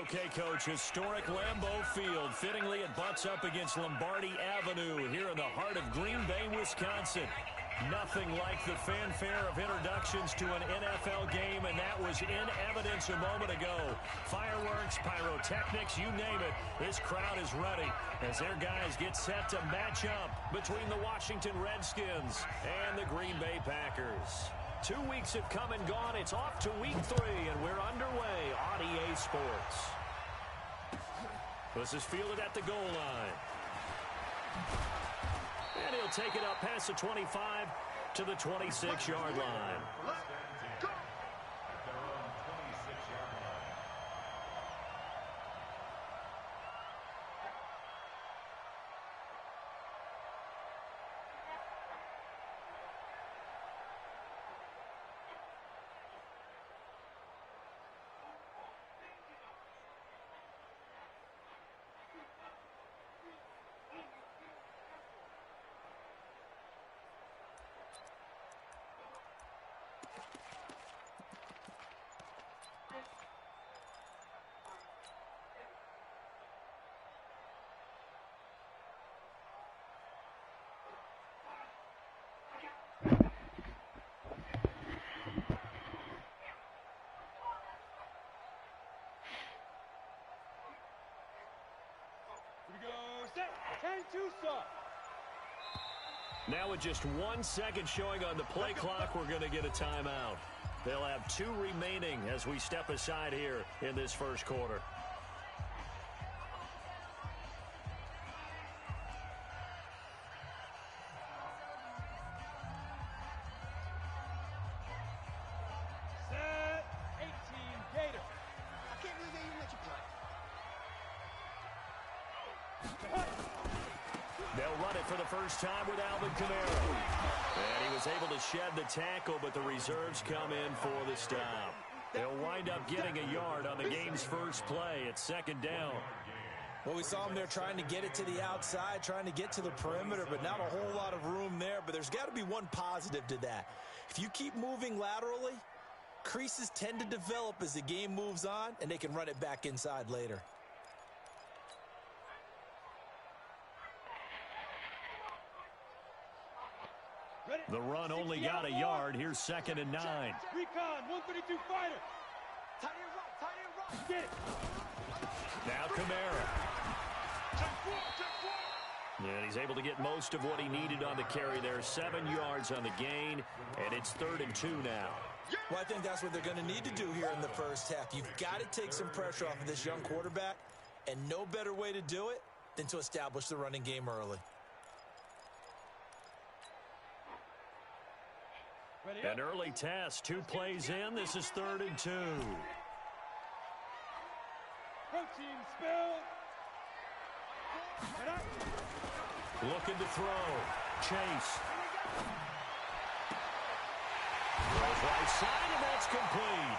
Okay, Coach, historic Lambeau Field. Fittingly, it butts up against Lombardi Avenue here in the heart of Green Bay, Wisconsin. Nothing like the fanfare of introductions to an NFL game, and that was in evidence a moment ago. Fireworks, pyrotechnics, you name it. This crowd is ready as their guys get set to match up between the Washington Redskins and the Green Bay Packers. 2 weeks have come and gone. It's off to week 3, and we're underway on EA Sports. This is fielded at the goal line. And he'll take it up past the 25 to the 26-yard line. Now with just 1 second showing on the play clock, we're going to get a timeout. They'll have 2 remaining as we step aside here in this first quarter. Set 18 Gator. I can't believe they even let you play. They'll run it for the first time with Alvin Kamara. And he was able to shed the tackle, but the reserves come in for the stop. They'll wind up getting a yard on the game's first play. It's second down. Well, we saw him there trying to get it to the outside, trying to get to the perimeter, but not a whole lot of room there. But there's got to be one positive to that. If you keep moving laterally, creases tend to develop as the game moves on, and they can run it back inside later. The run only got a yard. Here's 2nd and 9. Recon, 132 fighter. Tight end right. Get it. Now Kamara. And he's able to get most of what he needed on the carry there. 7 yards on the gain, and it's 3rd and 2 now. Well, I think that's what they're going to need to do here in the first half. You've got to take some pressure off of this young quarterback, and no better way to do it than to establish the running game early. An early test, 2 plays in. This is 3rd and 2. Protein spill. Looking to throw. Chase. Throws right side, and that's complete.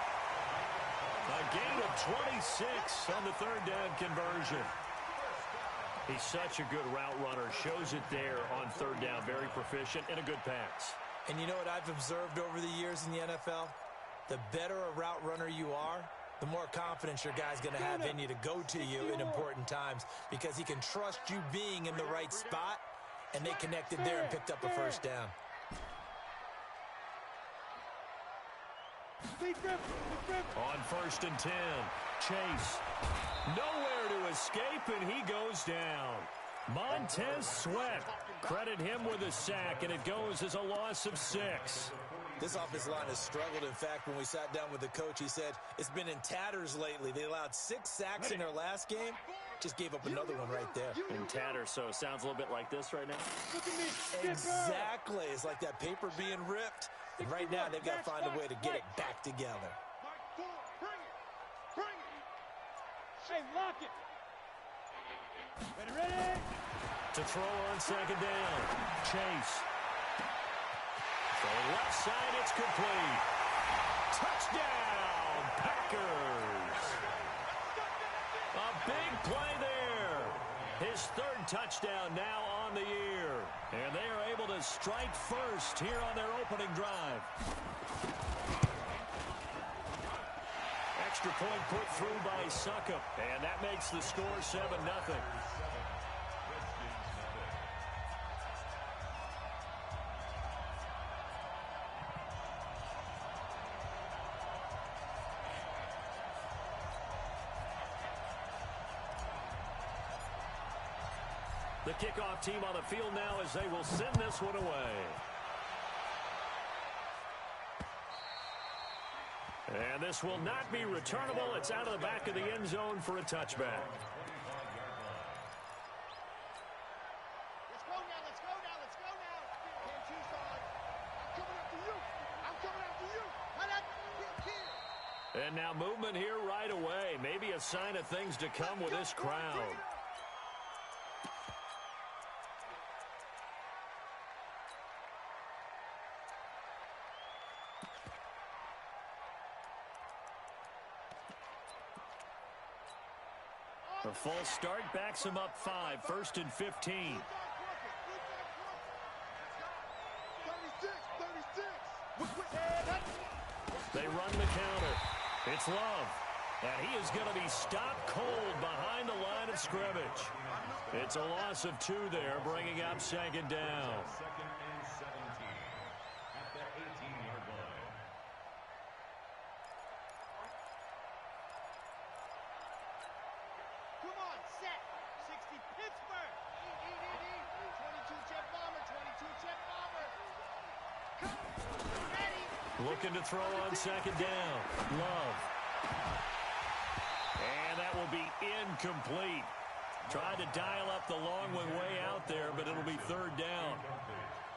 A gain of 26 on the 3rd down conversion. He's such a good route runner. Shows it there on 3rd down. Very proficient and a good pass. And you know what I've observed over the years in the NFL? The better a route runner you are, the more confidence your guy's going to have in you to go to you in important times because he can trust you being in the right spot, and they connected there and picked up a first down. On 1st and 10, Chase. Nowhere to escape, and he goes down. Montez Sweat. Credit him with a sack, and it goes as a loss of 6. This offensive line has struggled. In fact, when we sat down with the coach, he said it's been in tatters lately. They allowed 6 sacks in their last game. Just gave up another one right there. In tatters, so it sounds a little bit like this right now. Exactly. It's like that paper being ripped. And right now, they've got to find a way to get it back together. Bring it. Hey, lock it. Ready. To throw on 2nd down. Chase. Throwing left side, it's complete. Touchdown, Packers. A big play there. His 3rd touchdown now on the year. And they are able to strike first here on their opening drive. extra point put through by Succop, and that makes the score 7-0. The kickoff team on the field now as they will send this one away. And this will not be returnable. It's out of the back of the end zone for a touchback. Let's go now, let's go now, let's go now. Can't choose on. I'm coming after you. I'm coming after you. And now movement here right away. Maybe a sign of things to come with this crowd. A false start backs him up 5, 1st and 15. 36. They run the counter. It's Love. And he is going to be stopped cold behind the line of scrimmage. It's a loss of 2 there, bringing up 2nd down. Second and 17 at the 18-yard line. Come on, set. 60 Pittsburgh. 22 jet bomber, 22 jet bomber. Ready. Looking to throw on 2nd down. Love. And that will be incomplete. Tried to dial up the long one way out there, but it'll be 3rd down.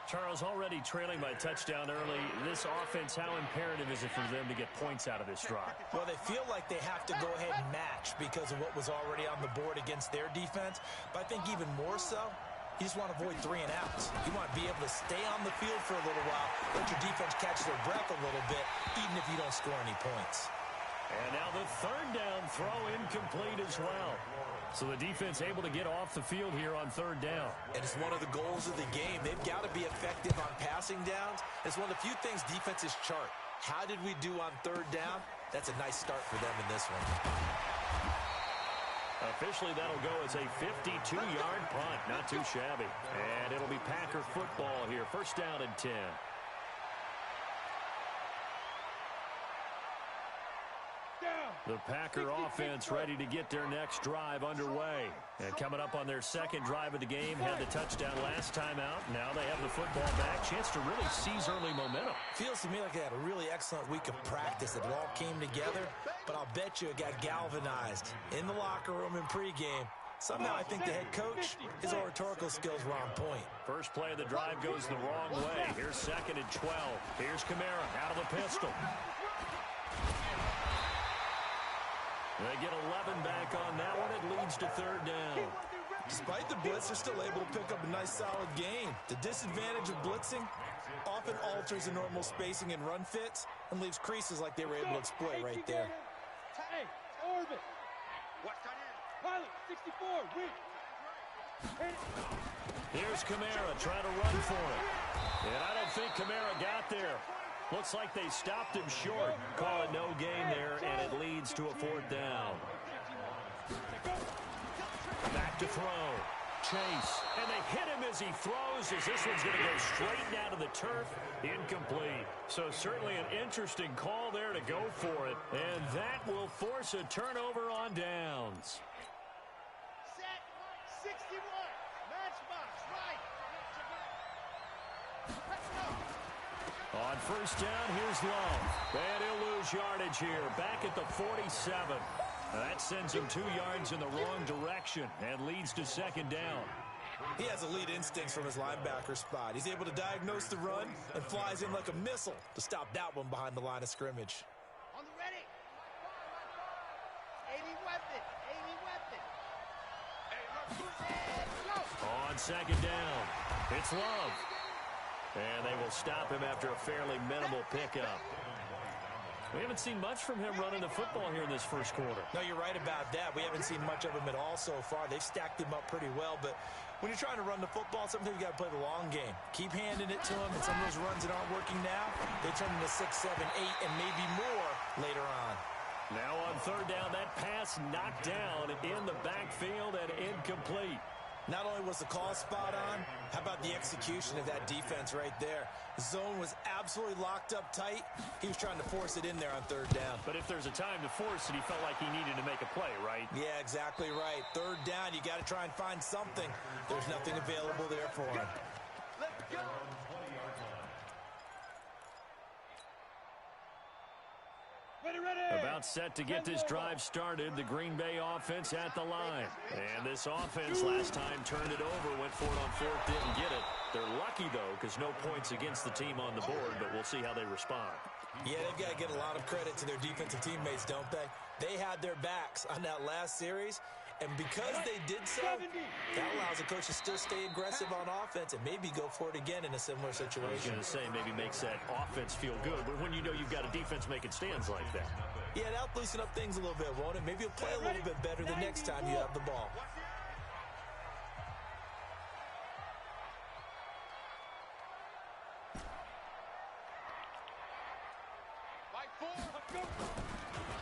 Charles, already trailing by touchdown early. This offense, how imperative is it for them to get points out of this drive? Well, they feel like they have to go ahead and match because of what was already on the board against their defense. But I think even more so, you just want to avoid 3 and outs. You want to be able to stay on the field for a little while, let your defense catch their breath a little bit, even if you don't score any points. And now the 3rd down throw incomplete as well. So the defense able to get off the field here on 3rd down. And it's one of the goals of the game. They've got to be effective on passing downs. It's one of the few things defenses chart. How did we do on 3rd down? That's a nice start for them in this one. Officially, that'll go as a 52-yard punt. Not too shabby. And it'll be Packer football here. 1st down and 10. The Packer offense ready to get their next drive underway. And coming up on their 2nd drive of the game, had the touchdown last time out. Now they have the football back. Chance to really seize early momentum. Feels to me like they had a really excellent week of practice. It all came together, but I'll bet you it got galvanized in the locker room in pregame. Somehow I think the head coach, his oratorical skills were on point. First play of the drive goes the wrong way. Here's 2nd and 12. Here's Kamara out of the pistol. They get 11 back on that one. It leads to 3rd down. Despite the blitz, they're still able to pick up a nice, solid gain. The disadvantage of blitzing often alters the normal spacing and run fits and leaves creases like they were able to exploit right there. Hey, orbit. What's that in? Pilot, 64, win. Here's Kamara trying to run for it. And I don't think Kamara got there. Looks like they stopped him short. Call it no gain there, and it leads to a 4th down. Back to throw. Chase. And they hit him as he throws, as this one's going to go straight down to the turf. Incomplete. So certainly an interesting call there to go for it. And that will force a turnover on downs. Set, 61. Matchbox, right. Let's go. On 1st down, here's Love. And he'll lose yardage here, back at the 47. That sends him 2 yards in the wrong direction and leads to 2nd down. He has elite instincts from his linebacker spot. He's able to diagnose the run and flies in like a missile to stop that one behind the line of scrimmage. On the ready. 80 weapon. 80 weapon. On 2nd down, it's Love. And they will stop him after a fairly minimal pickup. We haven't seen much from him running the football here in this 1st quarter. No, you're right about that. We haven't seen much of him at all so far. They've stacked him up pretty well, but when you're trying to run the football, sometimes you got to play the long game. Keep handing it to him, and some of those runs that aren't working now, they turn into 6, 7, 8, and maybe more later on. Now on third down, that pass knocked down in the backfield and incomplete. Not only was the call spot on, how about the execution of that defense right there? The zone was absolutely locked up tight. He was trying to force it in there on third down. But if there's a time to force it, he felt like he needed to make a play, right? Yeah, exactly right. Third down, you got to try and find something. There's nothing available there for him. Let's go. About set to get this drive started, the Green Bay offense at the line. And this offense last time turned it over, went for it on fourth, didn't get it. They're lucky, though, because no points against the team on the board, but we'll see how they respond. Yeah, they've got to get a lot of credit to their defensive teammates, don't they? They had their backs on that last series, and because they did so, that allows the coach to still stay aggressive on offense and maybe go for it again in a similar situation. I was going to say maybe makes that offense feel good, but when you know you've got a defense making stands like that. Yeah, that'll loosen up things a little bit, won't it? Maybe you'll play a little bit better the next time you have the ball.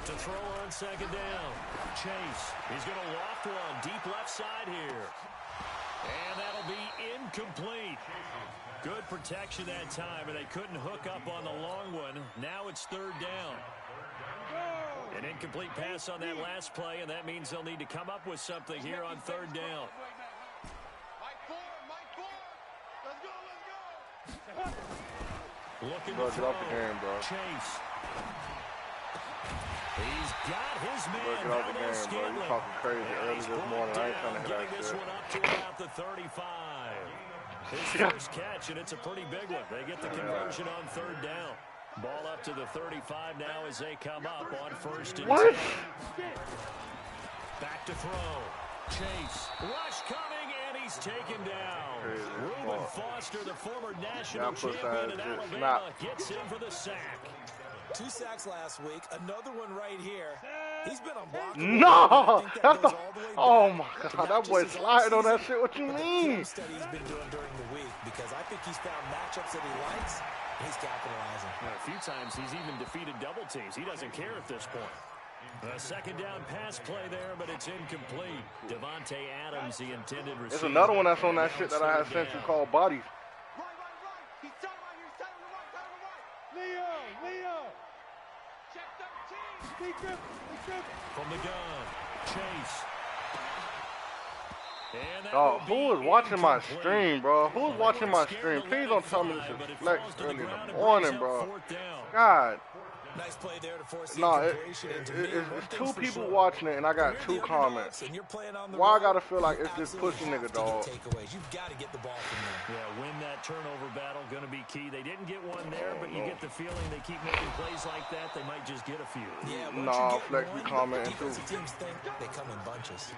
To throw on second down, Chase. He's going to loft one deep left side here. And that'll be incomplete. Good protection that time, and they couldn't hook up on the long one. Now it's third down. An incomplete pass on that last play, and that means they'll need to come up with something here on third down. Looking to throw. Chase. He's got his man. Get off the game, bro. You talking crazy early this morning. I ain't trying to hit that this shit. one up to about the 35. His first catch, and it's a pretty big one. They get the conversion on third down. Ball up to the 35 now as they come up on first and 10. Back to throw. Chase. Rush coming, and he's taken down. Reuben Foster, the former national champion in Alabama, gets in for the sack. 2 sacks last week, another one right here. He's been on block. No! That's the... Oh, my God. That boy sliding on that shit. What you mean? Study he's been doing during the week because I think he's found matchups that he likes, and he's capitalizing. A few times he's even defeated double teams. He doesn't care at this point. A second down pass play there, but it's incomplete. Devontae Adams, the intended receiver. There's another one that's on that shit that I had sent you called Bodies. He's tight right here. Tight on the right. Tight on the right. Leo. Check 13. From the gun, Chase. Oh, who is watching my stream, bro? Who is watching my stream? Please don't tell me this is flex early in the morning, bro. God. Nice play there to force it's 2 people watching it, and I got 2 comments. Why I gotta feel like it's this pussy nigga, dog? You've got to get the ball from there. Yeah, win that turnover battle, gonna be key. They didn't get one there, but you get the feeling they keep making plays like that, they might just get a few. Yeah, nah, Flex be commenting too. Teams think they come in bunches.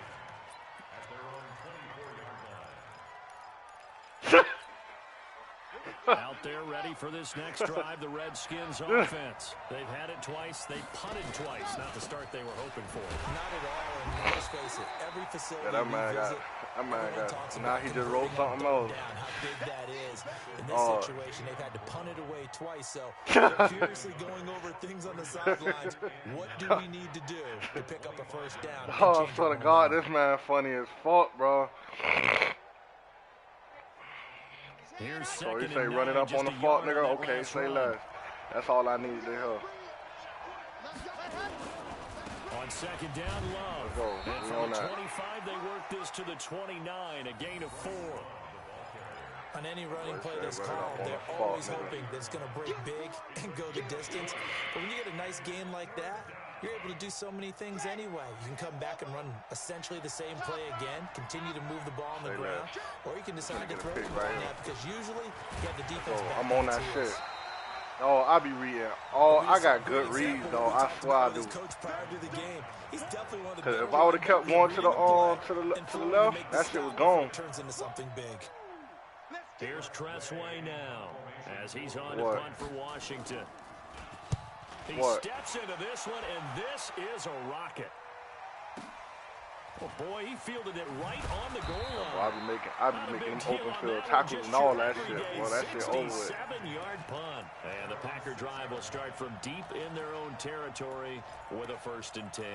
Out there ready for this next drive, the Redskins offense. They've had it twice. They punted twice. Not the start they were hoping for. Not at all. And let's face it, every facility that man got, now he just wrote something else. How big that is. In this situation, they've had to punt it away twice. So they're furiously going over things on the sidelines. What do we need to do to pick up a first down? Oh, I swear to God, this man funny as fuck, bro. So you say run it up on the fault, nigga? Okay, say less. That's all I need to hear. On second down, Love. And from the 25, they work this to the 29, a gain of 4. On any running play that's called, they're always hoping that it's going to break big and go the distance. But when you get a nice game like that, you're able to do so many things anyway. You can come back and run essentially the same play again, continue to move the ball on the ground, or you can decide to throw the ball now because usually you have the defense back. I'm on that shit. Oh, I be reading. Oh, I got good reads, though. I swear I do. Because if I would have kept going to the left, that shit was gone. Turns into something big. Here's Tressway now as he's on to punt for Washington. He steps into this one, and this is a rocket. Oh, boy, he fielded it right on the goal line. Well, I'll be making them open field tackles and all that shit. Well, that shit over with. 67-yard punt. And the Packer drive will start from deep in their own territory with a 1st and 10.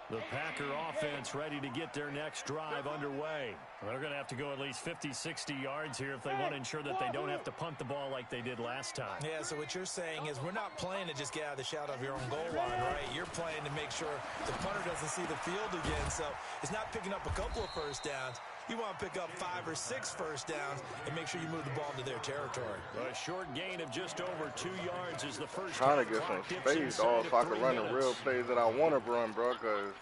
The Packer offense ready to get their next drive underway. They're going to have to go at least 50, 60 yards here if they want to ensure that they don't have to punt the ball like they did last time. Yeah, so what you're saying is we're not playing to just get out of the shadow of your own goal line, right? You're playing to make sure the punter doesn't see the field again. So it's not picking up a couple of first downs. You want to pick up 5 or 6 first downs and make sure you move the ball into their territory. A short gain of just over 2 yards is the first. Trying to get some space, dog, so I can run the real plays that I want to run, bro, because...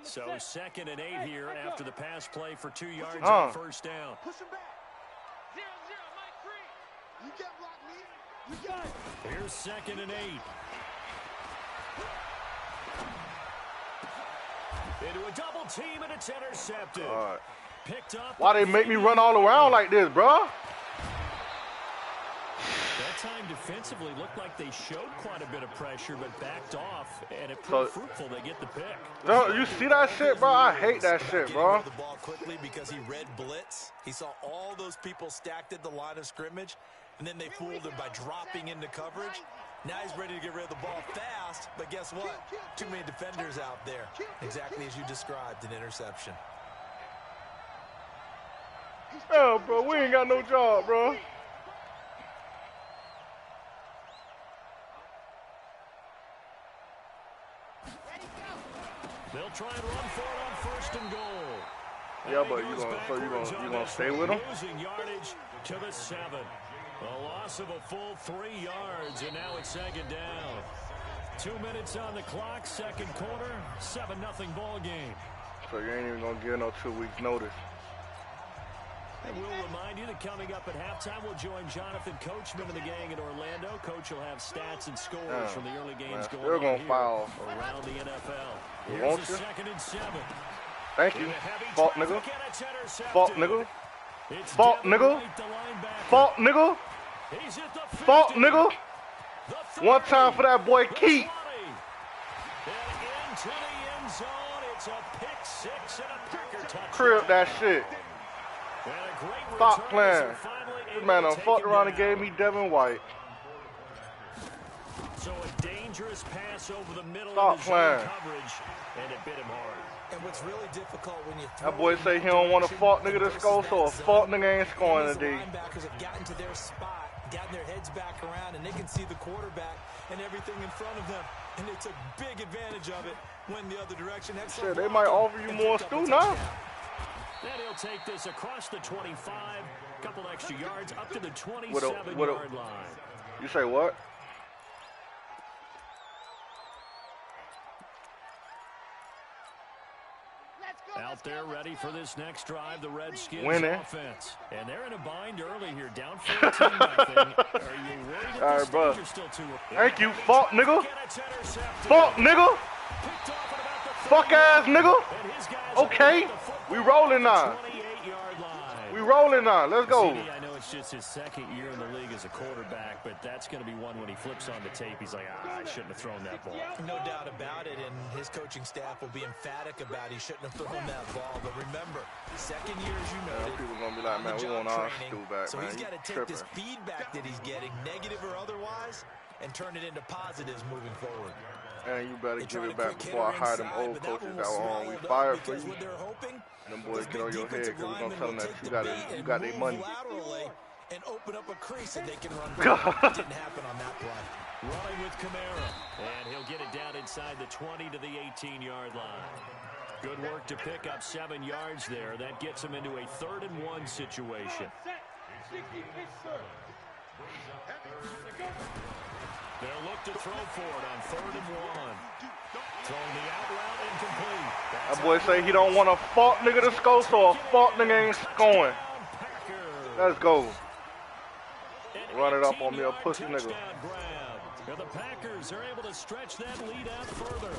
So 2nd and 8 here after the pass play for 2 yards on 1st down. Push him back. 0-0, Mike 3. You can't block me. You got it. Here's 2nd and 8. Into a double team, and it's intercepted. Picked up. Why they make me run all around like this, bro? That time defensively looked like they showed quite a bit of pressure, but backed off, and it proved fruitful. They get the pick. You see that shit, bro? I hate that shit, bro. The ball quickly because he read blitz. He saw all those people stacked at the line of scrimmage, and then they fooled him by dropping into coverage. Now he's ready to get rid of the ball fast, but guess what? Too many defenders out there. Exactly as you described, an interception. Oh, bro, we ain't got no job, bro. They'll try and run for it on 1st and goal. Yeah, but you gonna stay with them? Losing yardage to the 7. A loss of a full 3 yards, and now it's 2nd down. 2 minutes on the clock, 2nd quarter, 7-0 ball game. So you ain't even gonna give no 2 weeks notice. And we'll remind you that coming up at halftime, we'll join Jonathan Coachman and the gang in Orlando. Coach will have stats and scores from the early games going on gonna here foul. around the NFL. You Here's want a to? 2nd and 7. Thank you. Fault nigga. Fault nigga. Fault nigga. Fault nigga. Fault nigga. One time for that boy Keith. Into the end zone. It's a pick 6 and a Packer touchdown. Crib that shit. Stop playing. This man done fucked around and gave me Devin White. So a dangerous pass over the middle Stop of the playing. zone coverage, and it bit him hard. And what's really difficult when you throw... That boy say he don't want a fault nigga to score, so a fault nigga ain't scoring today. Linebackers have gotten to their spot, gotten their heads back around, and they can see the quarterback and everything in front of them. And they took big advantage of it when the other direction. Shit, they might offer you more too now. Then he'll take this across the 25, couple extra yards, up to the 27-yard line. You say what? Out there ready for this next drive, the Redskins offense. And they're in a bind early here, down 14-0. Are you worried that this stage are still too... Thank you, fault nigga. Fault nigga. Fuck ass nigga. Okay, we rolling now. We rolling now. Let's go. I know it's just his 2nd year in the league as a quarterback, but that's going to be one when he flips on the tape. He's like, I shouldn't have thrown that ball. No doubt about it, and his coaching staff will be emphatic about he shouldn't have thrown that ball. But remember, 2nd year, as you know, people gonna be like, man, we want our stew back, so man. he's got to take this feedback that he's getting, negative or otherwise, and turn it into positives moving forward. And you better give it back before I hire them old coaches that were on. We fired for you. Them boys get on your head because we're going to tell them that you got their money. And open up a crease and they can run. Didn't happen on that play. Running with Kamara. And he'll get it down inside the 20 to the 18-yard line. Good work to pick up 7 yards there. That gets him into a 3rd and 1 situation. They'll look to throw for it on 3rd and 1. Throwing the out route incomplete. That boy say he don't want a fault nigga to score, so a fault nigga ain't scoring. Let's go. Run it up on me, a pussy nigga. Now the Packers are able to stretch that lead out further.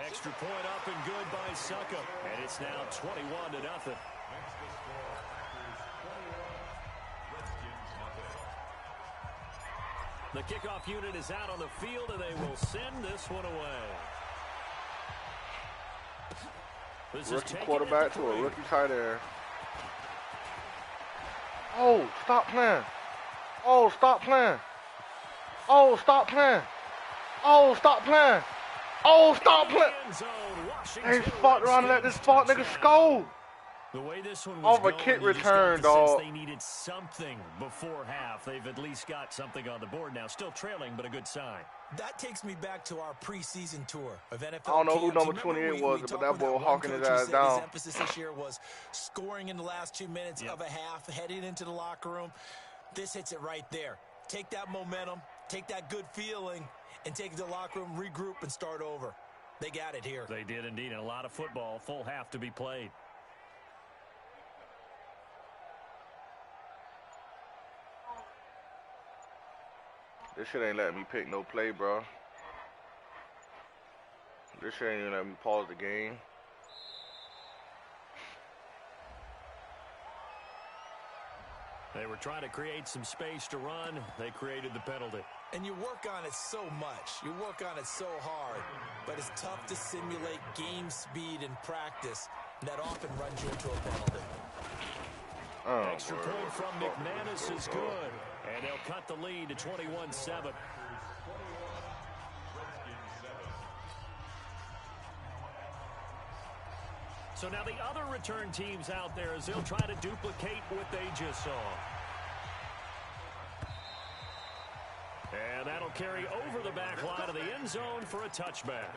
Extra point up and good by Suckup. And it's now 21-0. The kickoff unit is out on the field, and they will send this one away. Rookie quarterback to a rookie tight end. Oh, stop playing. Oh, stop playing. Oh, stop playing. Oh, stop playing. Oh, stop playing. They fucked around and let this fuck nigga score. The way this one was going, kick return, dog. They needed something before half. They've at least got something on the board now. Still trailing, but a good sign. That takes me back to our preseason tour of NFL. I don't know who number 28 was, but that boy hawking his ass down. His emphasis this year was scoring in the last 2 minutes of a half, heading into the locker room. This hits it right there. Take that momentum, take that good feeling, and take it to the locker room, regroup, and start over. They got it here. They did indeed, and a lot of football, full half to be played. This shit ain't letting me pick no play, bro. This shit ain't even letting me pause the game. They were trying to create some space to run. They created the penalty. And you work on it so much. You work on it so hard. But it's tough to simulate game speed in practice. And that often runs you into a penalty. Oh, extra point from McManus is good. And they'll cut the lead to 21-7. So now the other return teams out there as they'll try to duplicate what they just saw. And that'll carry over the back line of the end zone for a touchback.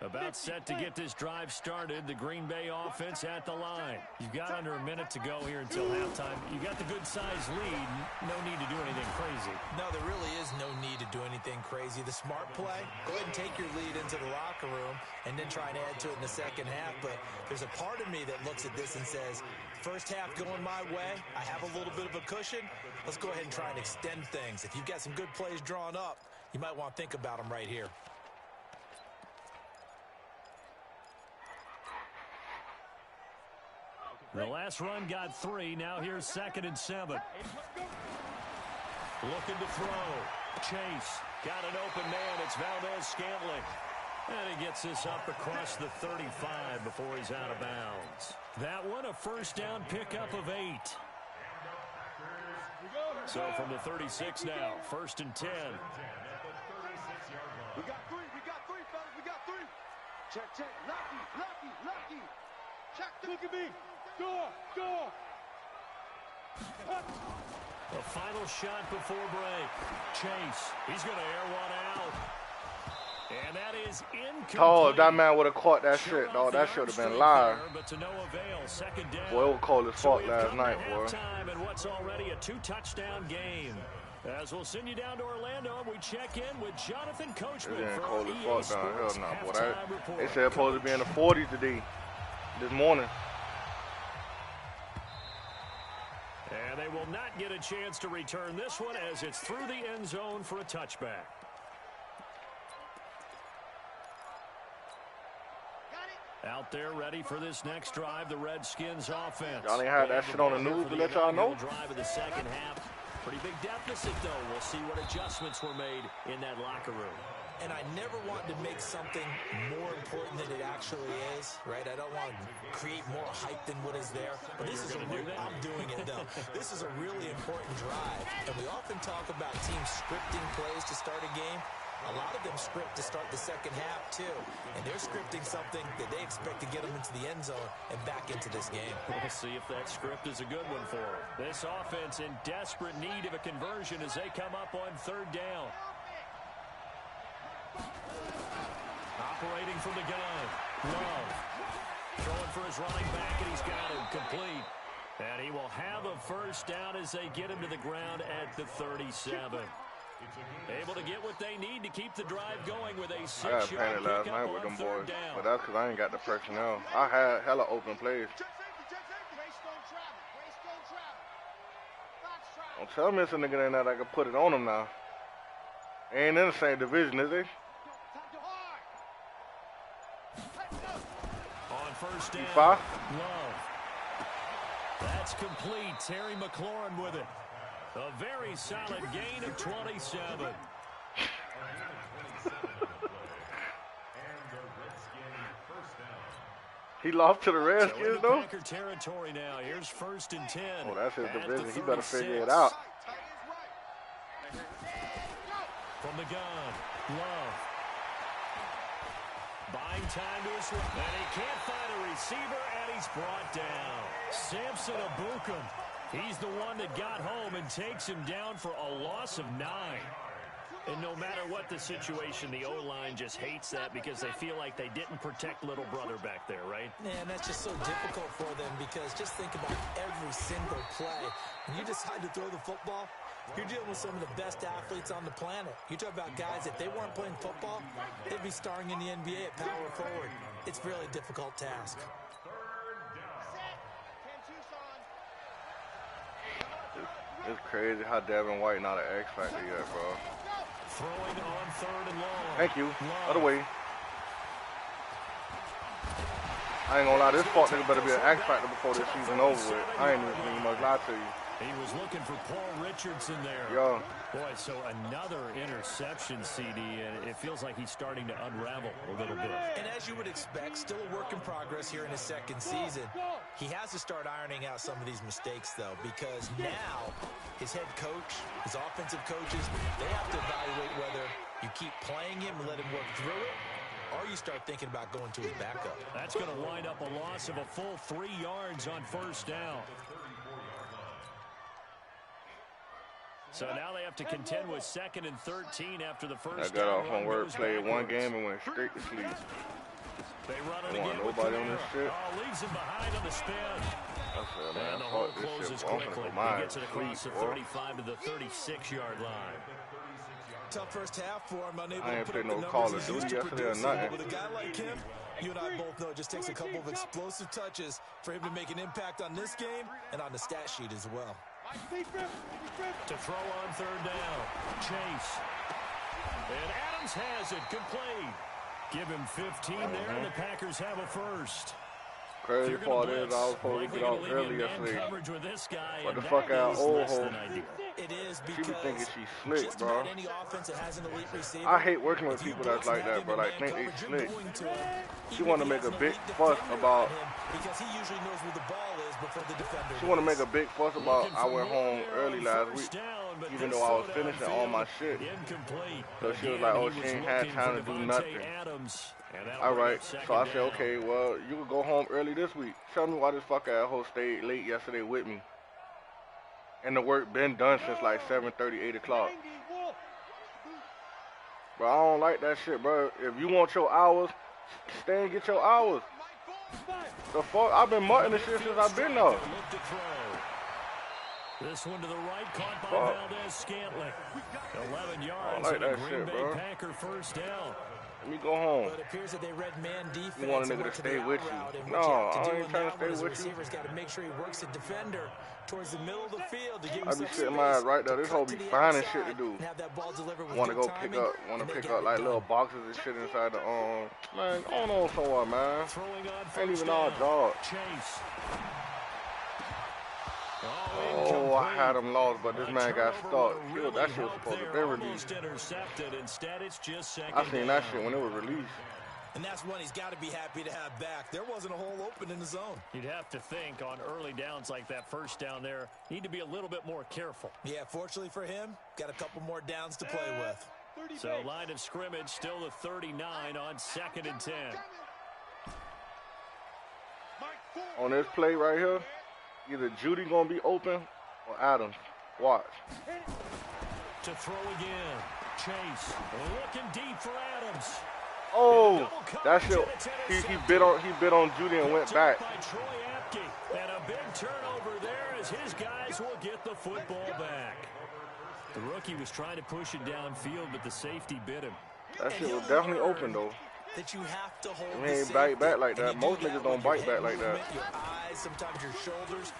About set to get this drive started. The Green Bay offense at the line. You've got under a minute to go here until halftime. You got the good-sized lead. No need to do anything crazy. No, there really is no need to do anything crazy. The smart play, go ahead and take your lead into the locker room and then try and add to it in the second half. But there's a part of me that looks at this and says, first half going my way, I have a little bit of a cushion. Let's go ahead and try and extend things. If you've got some good plays drawn up, you might want to think about them right here. The last run got 3. Now here's 2nd and 7. Looking to throw. Chase. Got an open man. It's Valdez-Scantling. And he gets this up across the 35 before he's out of bounds. That one, a first down pickup of 8. So from the 36 now, 1st and 10. We got 3, fellas. We got 3. Check. Lucky. Check. Look at me. Door. The final shot before break. Chase. He's going to air one out. And that is incomplete. Oh, if that man would have caught that shit, dog, that should have been live. But to no avail. 2nd down. Boy, it was cold as fuck last night, boy. And what's already a 2-touchdown game. As we'll send you down to Orlando, and we check in with Jonathan Coachman. It's for cold as fuck down here now, boy. They said it's supposed to be in the 40s today, this morning. And they will not get a chance to return this one as it's through the end zone for a touchback. Out there ready for this next drive, the Redskins offense. Y'all ain't had that shit on the news to let y'all know? Drive of the second half. Pretty big deficit, though. We'll see what adjustments were made in that locker room. And I never want to make something more important than it actually is, right? I don't want to create more hype than what is there. But this is I'm doing it, though. This is a really important drive. And we often talk about teams scripting plays to start a game. A lot of them script to start the second half, too. And they're scripting something that they expect to get them into the end zone and back into this game. We'll see if that script is a good one for them. This offense in desperate need of a conversion as they come up on 3rd down. Operating from the gun. Love. Throwing for his running back, and he's got him complete. And he will have a first down as they get him to the ground at the 37. Able to get what they need to keep the drive going with a 6-yard I got painted last night with them boys, but that's because I ain't got the personnel. I had hella open plays. Don't tell me it's a nigga in there that I can put it on him now. Ain't in the same division, is he? On first down, Love. That's complete. Terry McLaurin with it. A very solid gain of 27. He lost to the Redskins, though? Packer territory now. Here's 1st and 10. Oh, that's his division. He better figure it out. From the gun, Love. Buying time to his left. And he can't find a receiver, and he's brought down. Samson Abukum. He's the one that got home and takes him down for a loss of 9. And no matter what the situation, the O-line just hates that because they feel like they didn't protect little brother back there, right? Man, that's just so difficult for them because just think about every single play. When you decide to throw the football, you're dealing with some of the best athletes on the planet. You talk about guys, if they weren't playing football, they'd be starring in the NBA at power forward. It's really a difficult task. It's crazy how Devin White not an X factor yet, bro. Throwing on 3rd and long. Thank you. Other way. I ain't gonna lie, this fuck nigga better be an X factor before this season over with. I ain't even much lie to you. He was looking for Paul Richardson there. Yo. Boy, so another interception, CD, and it feels like he's starting to unravel a little bit. And as you would expect, still a work in progress here in his 2nd season. He has to start ironing out some of these mistakes, though, because now his head coach, his offensive coaches, they have to evaluate whether you keep playing him and let him work through it, or you start thinking about going to his backup. That's going to wind up a loss of a full 3 yards on 1st down. So now they have to contend with 2nd and 13 after the first. I got off on work, played one game, and went straight to sleep. They run it Don't want again with nobody on this shit. Oh, leaves him behind on the spin. I said, man, And the hole fuck this closes shit, bro. I'm quickly. finna go He mine. gets it across the 35 to the 36-yard line. Tough first half for him, unable I to ain't put played up the no Call numbers of he's used Duty to yesterday or producing. nothing. But with a guy like him, you and I both know it just takes a couple of explosive touches for him to make an impact on this game and on the stat sheet as well. To throw on 3rd down, Chase. And Adams has it, complete. Give him 15 there, and the Packers have a first. Crazy part is I was supposed to get off early yesterday. What the fuck out old hole? It is She because be thinking she's slick, just bro. about any offense that has an elite receiver, I hate working with people that's like that, bro. Like, think they slick. She want to make a big fuss about. because he usually knows where the ball is before the defender. She want to make a big fuss about. I went home early last week, even though I was finishing all my shit. So she was like, "Oh, she ain't had time to do nothing." All right, so I said, "Okay, well, you can go home early this week." Tell me why this fuck asshole stayed late yesterday with me, and the work been done since like 7:30, 8 o'clock. Bro, I don't like that shit, bro. If you want your hours, stay and get your hours. The fuck? I've been mutting this shit since I've been there. This one to the right, caught by Valdez-Scantling. 11 yards, like and a that Green shit, Bay bro. Packer first down. Let me go home. But it appears that they read man defense. You want a nigga to stay with you. No, I ain't trying to stay with you. Receiver's got to make sure he works the defender towards the middle of the field to give I be sitting my ass right there. This whole be finding shit to do. Want to go pick up, like little boxes and shit inside the man, I don't know somewhere, man. Ain't even our job. Chase. Oh, I had him lost, but this man got stuck. That shit was supposed to be released. I seen that shit when it was released. And that's one he's got to be happy to have back. There wasn't a hole open in the zone. You'd have to think on early downs like that first down there, need to be a little bit more careful. Yeah, fortunately for him, got a couple more downs to play with. So line of scrimmage still the 39 on 2nd and 10. On this play right here, either Judy gonna be open or Adams. Watch. To throw again. Chase looking deep for Adams. Oh, that shit. He bit on Judy and went back. By Troy Apke. And a big turnover there as his guys will get the football back. The rookie was trying to push it downfield, but the safety bit him. That shit was definitely open though. That you have to hold. He ain't bite back like that. Most niggas don't bite back like that. Your eyes, sometimes your shoulders.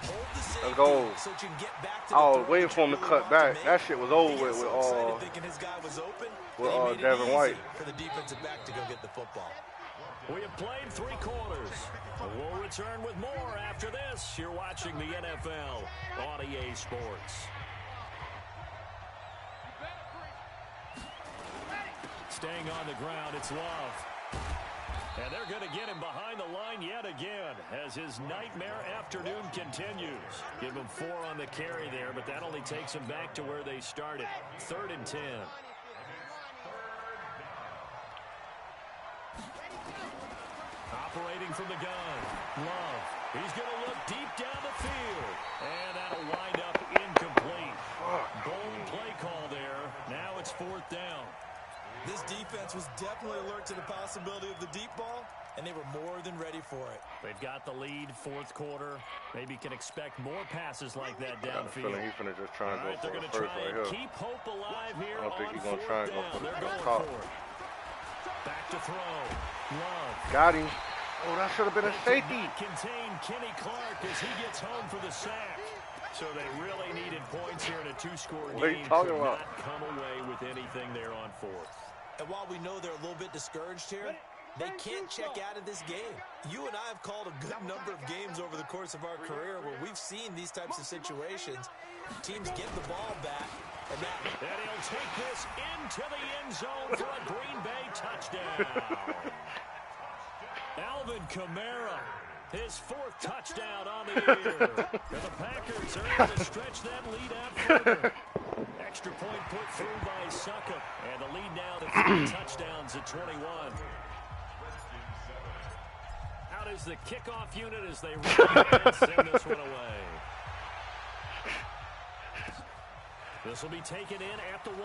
Hold the safety Let's go. so you can get back to the I was throw waiting that for him you to really cut want back. make. That shit was over He got with so excited thinking his guy was open, with he made it Devin easy White. for the defensive back to go get the football. We have played 3 quarters. We'll return with more after this. You're watching the NFL on EA Sports. Staying on the ground, it's Love. And they're going to get him behind the line yet again as his nightmare afternoon continues. Give him 4 on the carry there, but that only takes him back to where they started. 3rd and 10. Operating from the gun, Love. He's going to look deep down the field. And that'll wind up incomplete. Bold play call there. Now it's 4th down. This defense was definitely alert to the possibility of the deep ball, and they were more than ready for it. They've got the lead, 4th quarter. Maybe can expect more passes like that I got a downfield. feeling he's finna just try and go They're for going it to first try right and here. keep hope alive here I don't think on he's gonna 4th try and go down. for They're the going top. for it. Back to throw. Love. Got him. Oh, that should have been a safety. Contain Kenny Clark as he gets home for the sack. So they really needed points here in a 2-score game. What are you talking Could about? not come away with anything there on 4th. And while we know they're a little bit discouraged here, they can't check out of this game. You and I have called a good number of games over the course of our career where we've seen these types of situations. Teams get the ball back, and he'll take this into the end zone for a Green Bay touchdown. Alvin Kamara, his 4th touchdown on the year. And the Packers are able to stretch that lead out further. Extra point put through by Suckup. And the lead now to 3 touchdowns at 21. Out is the kickoff unit as they send this one away. This will be taken in at the 1.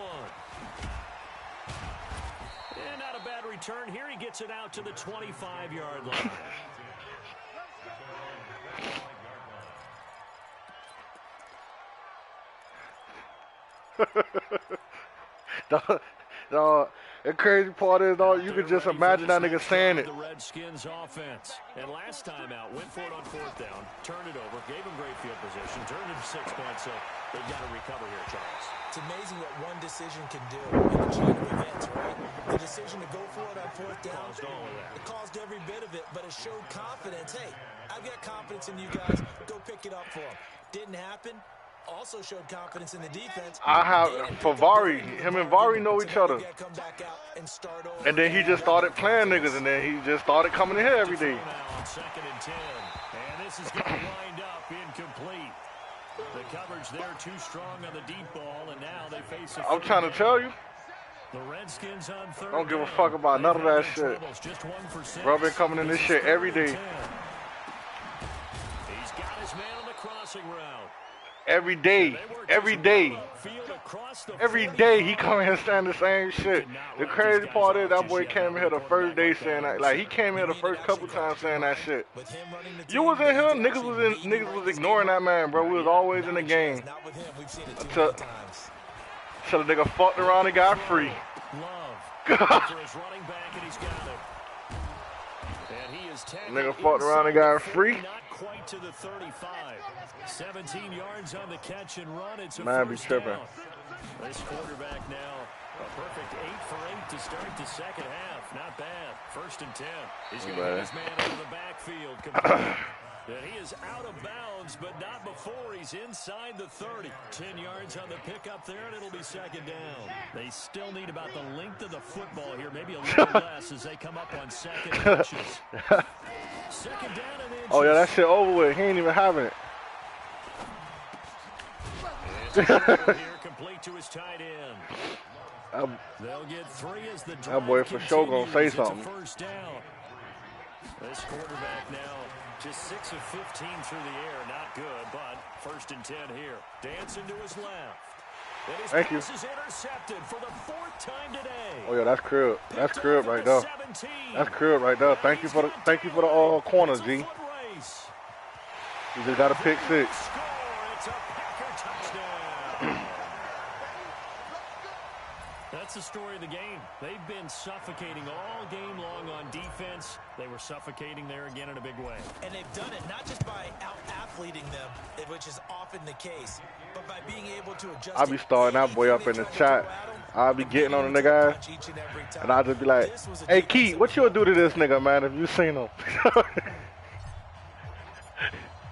And not a bad return here. He gets it out to the 25-yard line. The crazy part is, you could just imagine that nigga saying it. The Redskins offense. And last time out, went for it on 4th down, turned it over, gave him great field position, turned it to 6 points, so they've got to recover here, Charles. it's amazing what one decision can do in a chain of events, right? The decision to go for it on 4th down, it caused every bit of it, but it showed confidence. Hey, I've got confidence in you guys. Go pick it up for them. Didn't happen. Also showed confidence in the defense. I have for Vari, him and Vari know each other. And then he just started playing niggas, and then he just started coming in here every day. On 2nd and 10, and this is going to wind up incomplete. The coverage there too strong on the deep ball, and now they face a I'm trying to tell you. The Redskins on 3rd. I don't give a fuck about none of that shit. Bro been coming in this shit every day. He's got his man on the crossing route. Every day, every day, every day he come here saying the same shit. The crazy part is that boy came here the first day saying that. Like, he came here the first couple times saying that shit. You was in here, niggas was ignoring that man, bro. We was always in the game. Till the nigga fucked around and got free. Nigga fucked around and got free. Quite to the 35. 17 yards on the catch and run. It's a Man, be first tripping. down. This quarterback now, a perfect 8 for 8 to start the second half. Not bad. 1st and 10. He's going to get his man out of the backfield. Complete. And he is out of bounds, but not before he's inside the 30. 10 yards on the pickup there, and it'll be 2nd down. They still need about the length of the football here, maybe a little less as they come up on 2nd inches. 2nd down and inches. Oh, yeah, that shit over with. He ain't even having it. Here, complete to his tight end. They'll get 3 as the drive That boy for sure gonna say something. It's a first down. This quarterback now just 6 of 15 through the air. Not good, but 1st and 10 here. Dancing to his left. And his Thank you. pass is intercepted for the 4th time today. Oh yeah, that's crib. That's crib right there. That's crib right there. Thank you for the corner, G. You just got a pick 6. It's a Packer touchdown. That's the story of the game. They've been suffocating all game long on defense. They were suffocating there again in a big way. And they've done it not just by out-athleting them, which is often the case, but by being able to adjust. I'll be starting that boy up in the chat. I'll be getting on the nigga ass, and I'll just be like, hey, Keith, what you'll do to this nigga, man, if you seen him?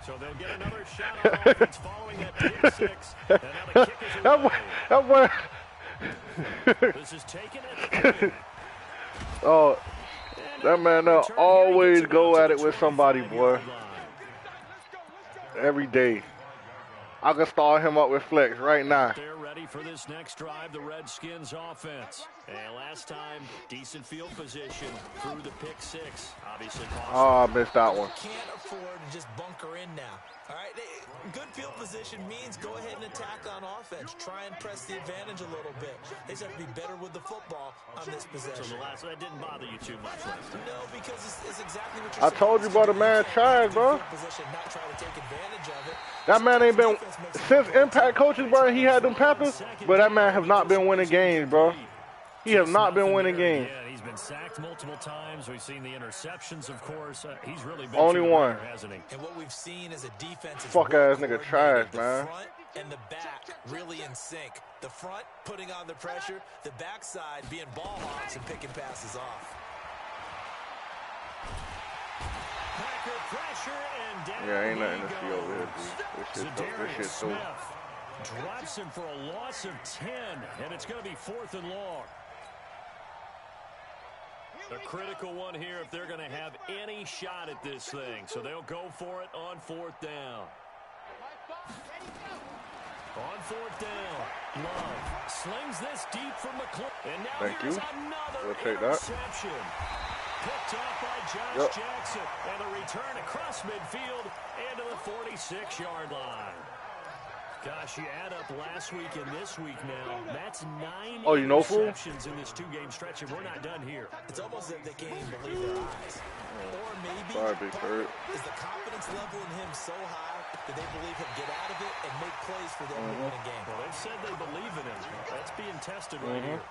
So they'll get another shot on offense following that pick six. And now the kick is away. That boy. This is taken at Oh, that man always go at it with somebody, boy. Every day. I can start him up with flex right now. They're ready for this next drive, the Redskins offense. And last time, decent field position through the pick six. Obviously possible. Oh, I missed that one. Can't afford to just bunker in now. All right, good field position means go ahead and attack on offense. Try and press the advantage a little bit. They just have to be better with the football on this possession. So the last one, that didn't bother you too much last time. No, because it's exactly what you're I told you, bro, the man tried, bro. Not try to take advantage of it. That man ain't been, since Impact coaches, bro, he had them Panthers, but that man have not been winning games, bro. He have not been winning games. Yeah, he's been sacked multiple times. We've seen the interceptions, of course. He's really been only one. There, hasn't he? And what we've seen is a defense. Fuck ass nigga trash, man. The front and the back really in sync. The front putting on the pressure, the backside being ball hawks and picking passes off. Packer pressure and down. Yeah, ain't nothing to see over here, dude. This shit's so. Drops him for a loss of 10, and it's going to be 4th and long. A critical one here if they're going to have any shot at this thing. So they'll go for it on 4th down. On 4th down, Love slings this deep from McClure. And now here's another interception. Picked off by Josh Jackson. And a return across midfield into the 46-yard line. Gosh, you add up last week and this week now. That's 9 interceptions in this two-game stretch, and we're not done here. It's almost as if they can't even believe their eyes. Or maybe is the confidence level in him so high that they believe he'll get out of it and make plays for them to win a game. Well, they've said they believe in him. That's being tested right here.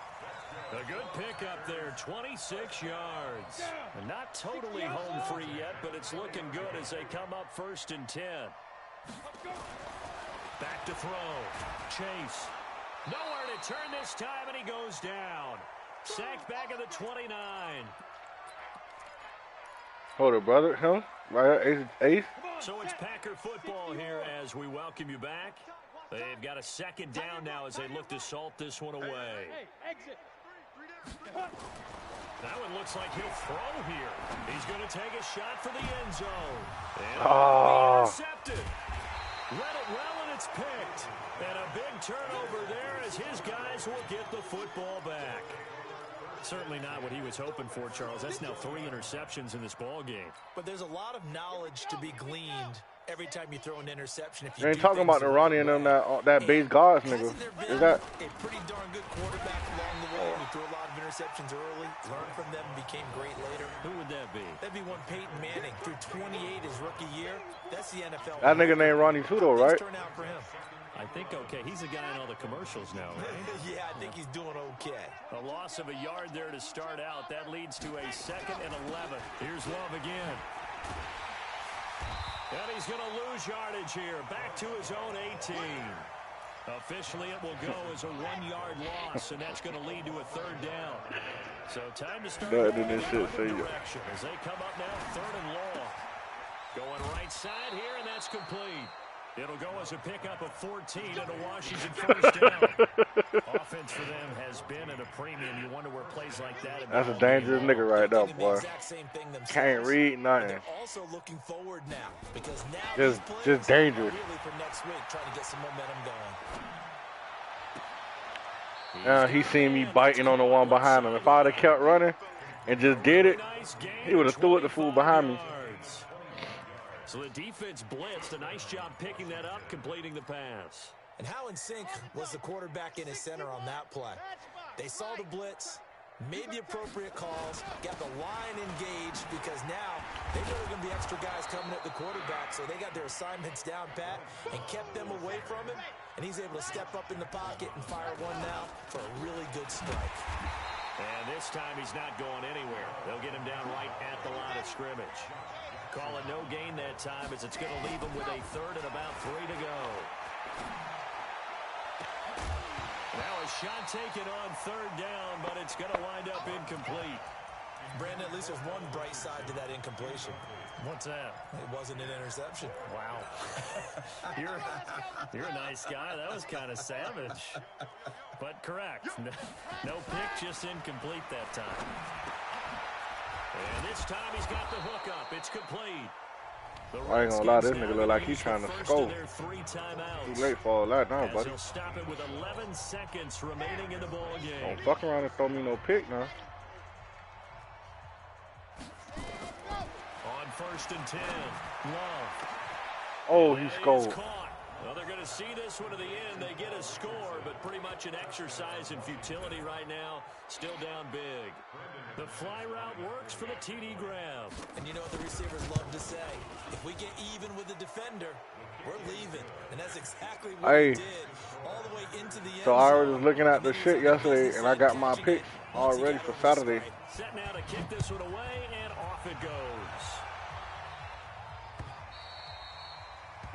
A good pickup there, 26 yards. And not totally home free yet, but it's looking good as they come up 1st and 10. Back to throw. Chase. Nowhere to turn this time, and he goes down. Sacked back at the 29. Hold it, brother. Him? Right here, ace. So it's Packer football here as we welcome you back. They've got a 2nd down now as they look to salt this one away. That one looks like he'll throw here. He's going to take a shot for the end zone. And intercepted. Read it well, and it's picked. And a big turnover there as his guys will get the football back. Certainly not what he was hoping for, Charles. That's now 3 interceptions in this ball game. But there's a lot of knowledge to be gleaned every time you throw an interception. If you ain't talking about the Ronnie and them that base guards nigga. Is that a pretty darn good quarterback along the way who threw a lot of interceptions early, learned from them, became great later? Who would that be? That'd be one Peyton Manning. Through 28 his rookie year. That's the NFL. That nigga named Ronnie too, though, right? Turn out for him. I think okay. He's the guy in all the commercials now, right? Yeah, I think he's doing okay. A loss of a yard there to start out. That leads to a 2nd and 11. Here's Love again. And he's going to lose yardage here. Back to his own 18. Officially, it will go as a 1-yard loss, and that's going to lead to a 3rd down. So time to start going in the other direction as they come up now 3rd and long. Going right side here, and that's complete. It'll go as a pickup of 14 and a Washington 1st down. Offense for them has been at a premium. You wonder where plays like that. That's a dangerous nigga right there, boy. Can't read nothing. Also looking forward now because now just dangerous. Really for next week, trying to get some momentum going. He seen me biting on the one behind him. If I'd have kept running and just did it, he would have threw it the fool behind me. So the defense blitzed. A nice job picking that up, completing the pass. And how in sync was the quarterback in his center on that play? They saw the blitz, made the appropriate calls, got the line engaged because now they know there are going to be extra guys coming at the quarterback, so they got their assignments down pat and kept them away from him. And he's able to step up in the pocket and fire one now for a really good strike. And this time he's not going anywhere. They'll get him down right at the line of scrimmage. Call it no gain that time as it's going to leave him with a third and about 3 to go. Now a shot taken on third down, but it's going to wind up incomplete. Brandon, at least there's one bright side to that incompletion. What's that? It wasn't an interception. Wow. You're a nice guy. That was kind of savage. But correct. No pick, just incomplete that time. And this time he's got the hook up. It's complete. I ain't gonna lie, this nigga look like he's trying to score. Too late for all that now, buddy. He'll stop it with 11 seconds remaining in the ball game. Don't fuck around and throw me no pick now. On 1st and 10, Love. Oh, he scored. Well, they're going to see this one to the end. They get a score, but pretty much an exercise in futility right now. Still down big. The fly route works for the TD grab. And you know what the receivers love to say? If we get even with the defender, we're leaving. And that's exactly what we did all the way into the end. So I was looking at the shit yesterday, and I got my picks all ready for Saturday. Set now to kick this one away, and off it goes.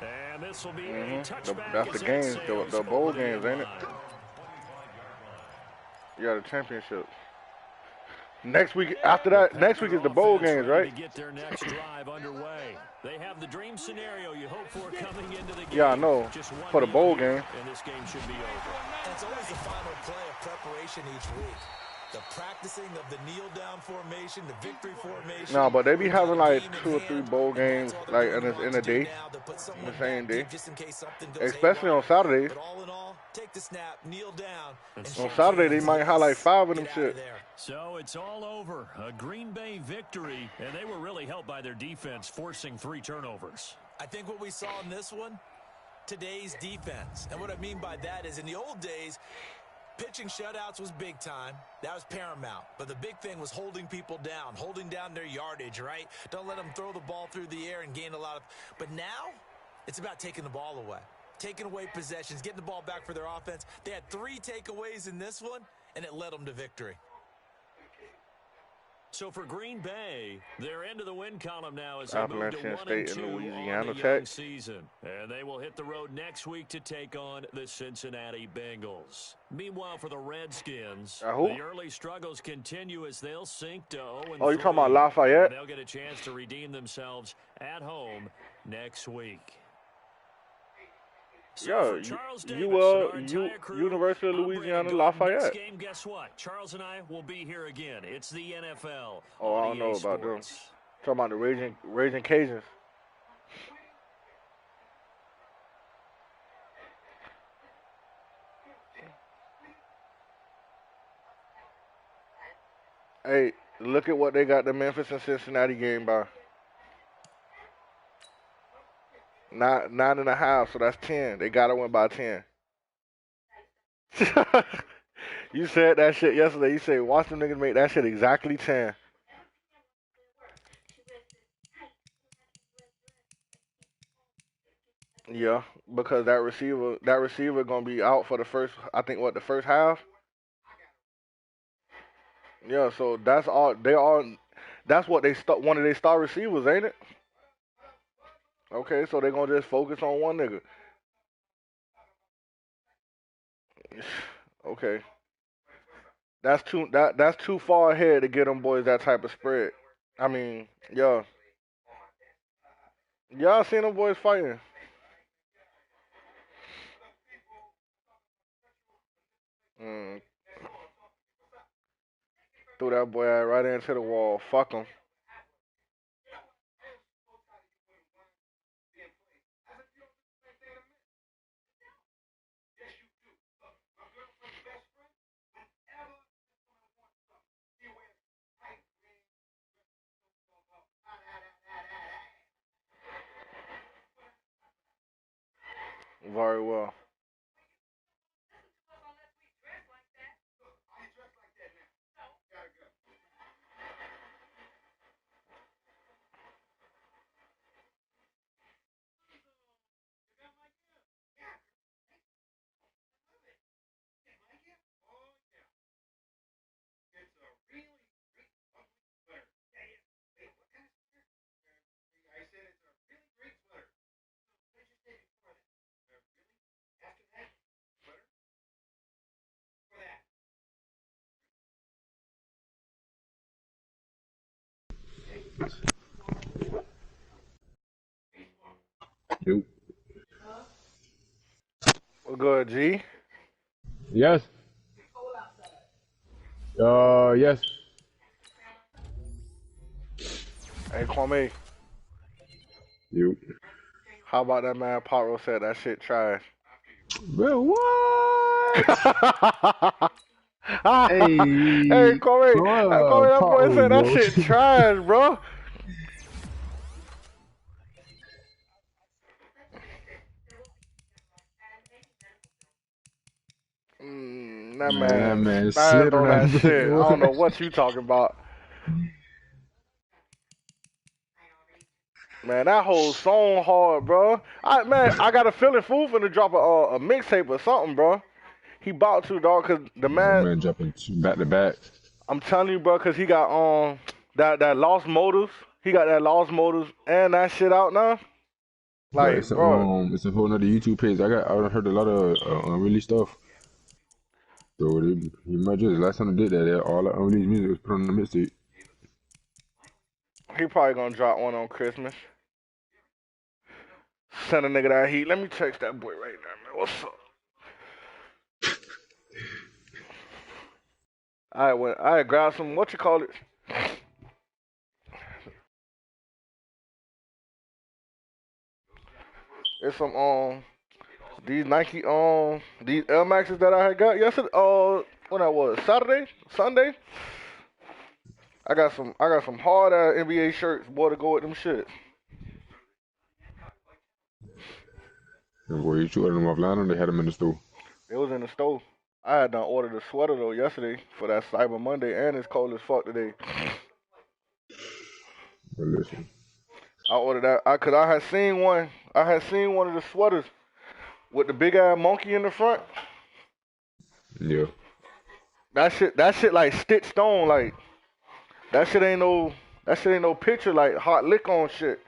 And this will be a touchback. That's the games, the bowl games, ain't it? Yeah, the championship. Next week, after that, next week is the bowl games, right? Get their next drive underway. They have the dream scenario you hope for coming into the game. Yeah, I know. For the bowl game. And this game should be over. And it's always the final play of preparation each week. The practicing of the kneel-down formation, the victory formation. No, but they be having like 2 or 3 bowl games like in a day, in the same day. Especially on Saturdays. But all in all, take the snap, kneel down. On Saturday, they might have like 5 of them shit. So it's all over. A Green Bay victory, and they were really helped by their defense, forcing 3 turnovers. I think what we saw in this one, today's defense. And what I mean by that is in the old days, pitching shutouts was big time. That was paramount. But the big thing was holding people down, holding down their yardage, right? Don't let them throw the ball through the air and gain a lot of... But now, it's about taking the ball away. Taking away possessions, getting the ball back for their offense. They had 3 takeaways in this one, and it led them to victory. So for Green Bay, they're into the win column now as they move to 1-2 on the young season. And they will hit the road next week to take on the Cincinnati Bengals. Meanwhile, for the Redskins, the early struggles continue as they'll sink to 0-3. Oh, you talking about Lafayette? They'll get a chance to redeem themselves at home next week. So University of Louisiana Lafayette. Next game, guess what? Charles and I will be here again. It's the NFL. Oh, I don't know about them. Talking about the Raging Cajuns. Hey, look at what they got the Memphis and Cincinnati game by. 9.5, so that's 10. They got to win by 10. You said that shit yesterday. You said, watch them niggas make that shit exactly 10. Yeah, because that receiver gonna be out for the first, I think, the first half? Yeah, so that's all, that's what one of their star receivers, ain't it? Okay, so they're going to just focus on one nigga. Okay. That's too far ahead to get them boys that type of spread. I mean, yeah. Y'all seen them boys fighting. Threw that boy right into the wall. Fuck him. Very well. Nope. We're good, G. Yes. Yes. Hey, Kwame. Nope. How about that man Paro said that shit trash? Bro, what? Hey, Hey, Kwame. Kwame, that pot boy roast, said that bro. shit trash, bro. That Man, that man man spazzed slid on on that that bitch, shit. I don't know boy. what you talking about. Man, that whole song hard, bro. I got a feeling Fool finna drop a mixtape or something, bro. He about to, dog, cause the Man, that man, man jumping two back to back. I'm telling you, bro, cause he got that Lost Motives. He got that Lost Motives and that shit out now. But Like, bro, it's a whole nother YouTube page. I heard a lot of unreleased stuff. So he might just last time they did that, all that unreleased music was put on the mixtape. he probably gonna drop one on Christmas. Send a nigga that heat. Let me text that boy right now, man. What's up? I grabbed some, what you call it? It's some these Nike these Air Maxes that I had got yesterday. When I was Saturday, Sunday. I got some hard ass NBA shirts, boy, to go with them shit. And boy, you ordered them offline or they had them in the store? It was in the store. I had done ordered a sweater though yesterday for that Cyber Monday, and it's cold as fuck today. But listen. I ordered that cause I had seen one. I had seen one of the sweaters with the big ass monkey in the front. Yeah. That shit like stitched on, like that shit ain't no picture like hot lick on shit.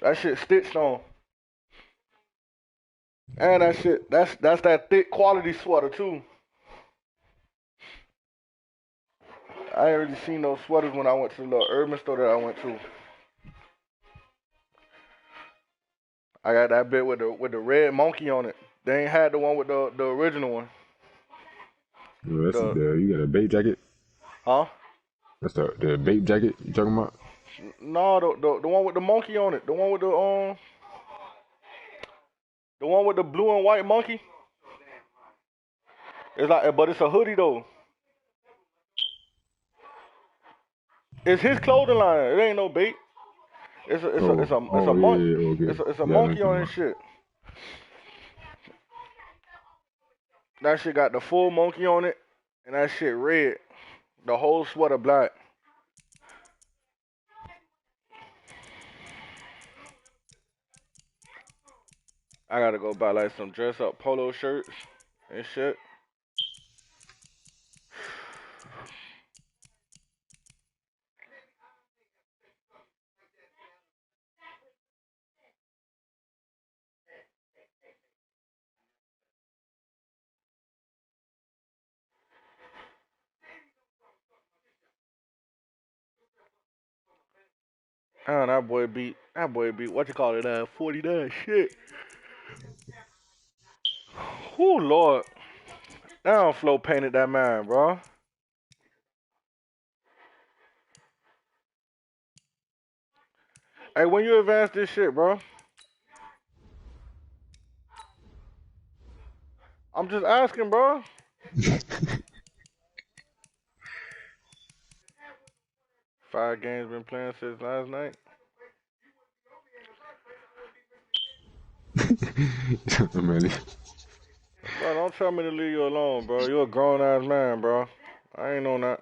That shit stitched on. And that shit, that's that thick quality sweater too. I ain't really seen those sweaters when I went to the little urban store that I went to. I got that bit with the red monkey on it. They ain't had the one with the original one. Yeah, you got a bait jacket? Huh? That's the bait jacket you talking about? No, the one with the monkey on it. The one with the one with the blue and white monkey. It's like, but it's a hoodie though. It's his clothing line. It ain't no bait. It's a monkey. Yeah, okay. It's a Yeah, I know what monkey you're on talking his shit. That shit got the full monkey on it, and that shit red. The whole sweater black. I gotta go buy like some dress up polo shirts and shit. Ah, that boy beat what you call it, 49 shit. Oh Lord. That flow painted that man, bro. Hey, when you advance this shit, bro? I'm just asking, bro. 5 games been playing since last night. Man, Bro, don't tell me to leave you alone, bro. You're a grown ass man, bro. I ain't on that.